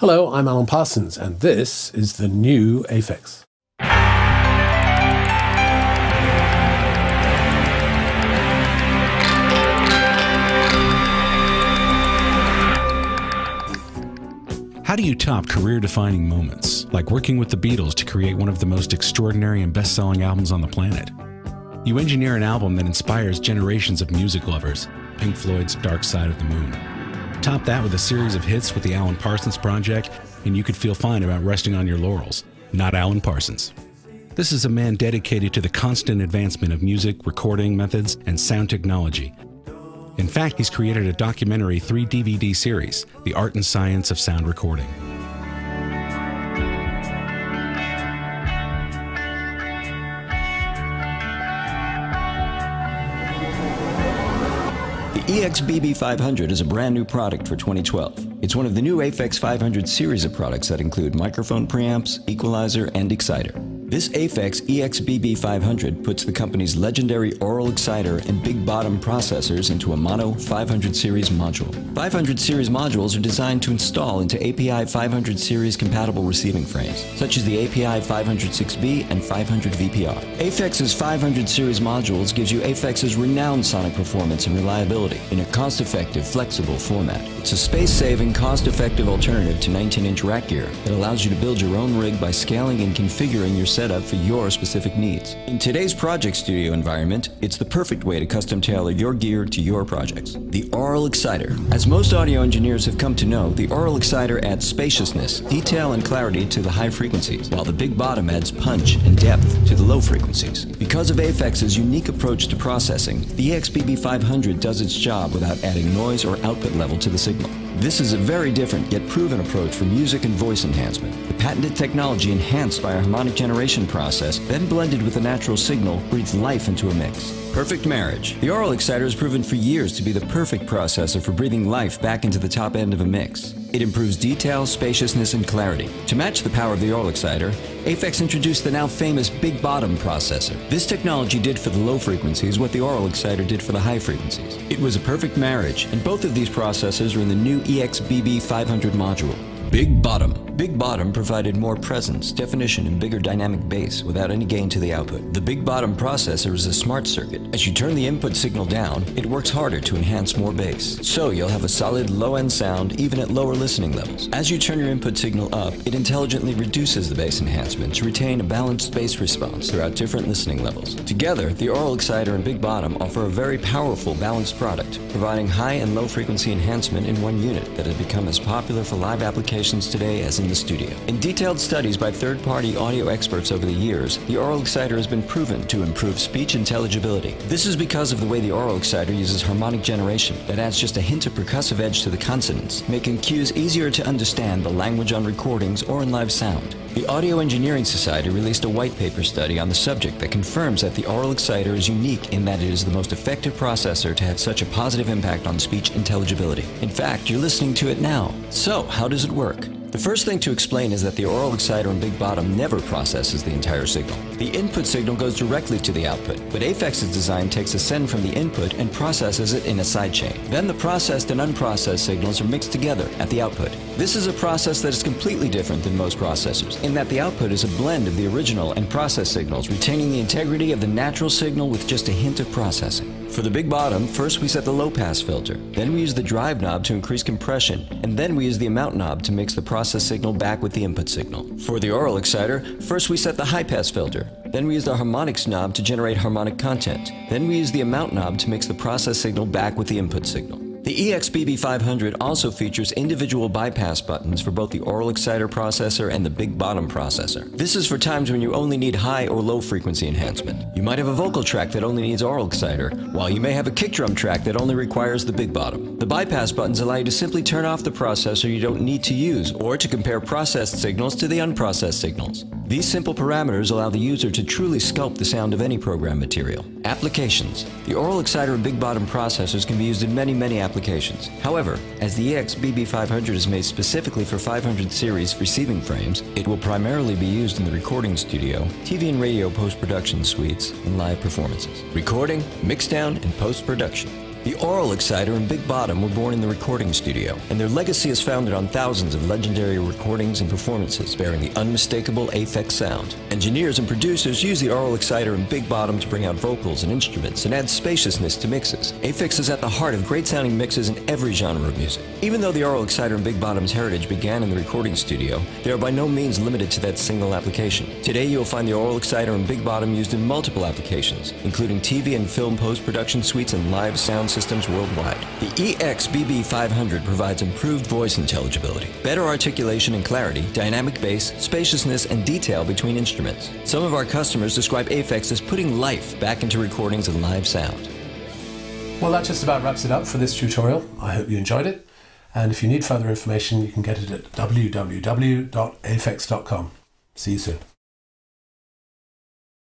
Hello, I'm Alan Parsons, and this is the new Aphex. How do you top career-defining moments, like working with the Beatles to create one of the most extraordinary and best-selling albums on the planet? You engineer an album that inspires generations of music lovers, Pink Floyd's Dark Side of the Moon. Top that with a series of hits with the Alan Parsons Project, and you could feel fine about resting on your laurels. Not Alan Parsons. This is a man dedicated to the constant advancement of music, recording methods, and sound technology. In fact, he's created a documentary 3-DVD series, The Art and Science of Sound Recording. The ExBB500 is a brand new product for 2012. It's one of the new Aphex 500 series of products that include microphone preamps, equalizer, and exciter. This Aphex ExBB500 puts the company's legendary Aural exciter and big bottom processors into a mono 500 series module. 500 series modules are designed to install into API500 series compatible receiving frames, such as the API500 and 500 VPR. Aphex's 500 series modules gives you Aphex's renowned sonic performance and reliability in a cost-effective, flexible format. It's a space-saving, cost-effective alternative to 19-inch rack gear that allows you to build your own rig by scaling and configuring your setup for your specific needs. In today's project studio environment, it's the perfect way to custom tailor your gear to your projects. The Aural exciter. As most audio engineers have come to know, the Aural exciter adds spaciousness, detail, and clarity to the high frequencies, while the big bottom adds punch and depth to the low frequencies. Because of Aphex's unique approach to processing, the ExBB500 does its job without adding noise or output level to the signal. This is a very different yet proven approach for music and voice enhancement. The patented technology enhanced by a harmonic generation process, then blended with a natural signal, breathes life into a mix. Perfect marriage. The Aural exciter has proven for years to be the perfect processor for breathing life back into the top end of a mix. It improves detail, spaciousness, and clarity. To match the power of the Aural exciter, Aphex introduced the now famous big bottom processor. This technology did for the low frequencies what the Aural exciter did for the high frequencies. It was a perfect marriage, and both of these processors are in the new ExBB500 module. Big bottom. Big bottom provided more presence, definition, and bigger dynamic bass without any gain to the output. The big bottom processor is a smart circuit. As you turn the input signal down, it works harder to enhance more bass. So you'll have a solid low-end sound even at lower listening levels. As you turn your input signal up, it intelligently reduces the bass enhancement to retain a balanced bass response throughout different listening levels. Together, the Aural exciter and big bottom offer a very powerful, balanced product, providing high and low frequency enhancement in one unit that has become as popular for live applications today as in the studio. In detailed studies by third-party audio experts over the years, the Aural exciter has been proven to improve speech intelligibility. This is because of the way the Aural exciter uses harmonic generation that adds just a hint of percussive edge to the consonants, making cues easier to understand the language on recordings or in live sound. The Audio Engineering Society released a white paper study on the subject that confirms that the Aural exciter is unique in that it is the most effective processor to have such a positive impact on speech intelligibility. In fact, you're listening to it now. So, how does it work? The first thing to explain is that the Aural exciter and big bottom never processes the entire signal. The input signal goes directly to the output, but Aphex's design takes a send from the input and processes it in a sidechain. Then the processed and unprocessed signals are mixed together at the output. This is a process that is completely different than most processors, in that the output is a blend of the original and processed signals, retaining the integrity of the natural signal with just a hint of processing. For the big bottom, first we set the low-pass filter, then we use the drive knob to increase compression, and then we use the amount knob to mix the process signal back with the input signal. For the Aural exciter, first we set the high-pass filter, then we use the harmonics knob to generate harmonic content, then we use the amount knob to mix the process signal back with the input signal. The ExBB500 also features individual bypass buttons for both the Aural exciter processor and the big bottom processor. This is for times when you only need high or low frequency enhancement. You might have a vocal track that only needs Aural exciter, while you may have a kick drum track that only requires the big bottom. The bypass buttons allow you to simply turn off the processor you don't need to use, or to compare processed signals to the unprocessed signals. These simple parameters allow the user to truly sculpt the sound of any program material. Applications. The Aural exciter and big bottom processors can be used in many applications. However, as the ExBB500 is made specifically for 500 series receiving frames, it will primarily be used in the recording studio, TV and radio post-production suites, and live performances. Recording, mixdown, and post-production. The Aural Exciter and Big Bottom were born in the recording studio, and their legacy is founded on thousands of legendary recordings and performances bearing the unmistakable Aphex sound. Engineers and producers use the Aural Exciter and Big Bottom to bring out vocals and instruments and add spaciousness to mixes. Aphex is at the heart of great-sounding mixes in every genre of music. Even though the Aural Exciter and Big Bottom's heritage began in the recording studio, they are by no means limited to that single application. Today you'll find the Aural Exciter and Big Bottom used in multiple applications, including TV and film post-production suites and live sound systems worldwide. The ExBB500 provides improved voice intelligibility, better articulation and clarity, dynamic bass, spaciousness, and detail between instruments. Some of our customers describe Aphex as putting life back into recordings and live sound. Well, that just about wraps it up for this tutorial. I hope you enjoyed it. And if you need further information, you can get it at www.aphex.com. See you soon.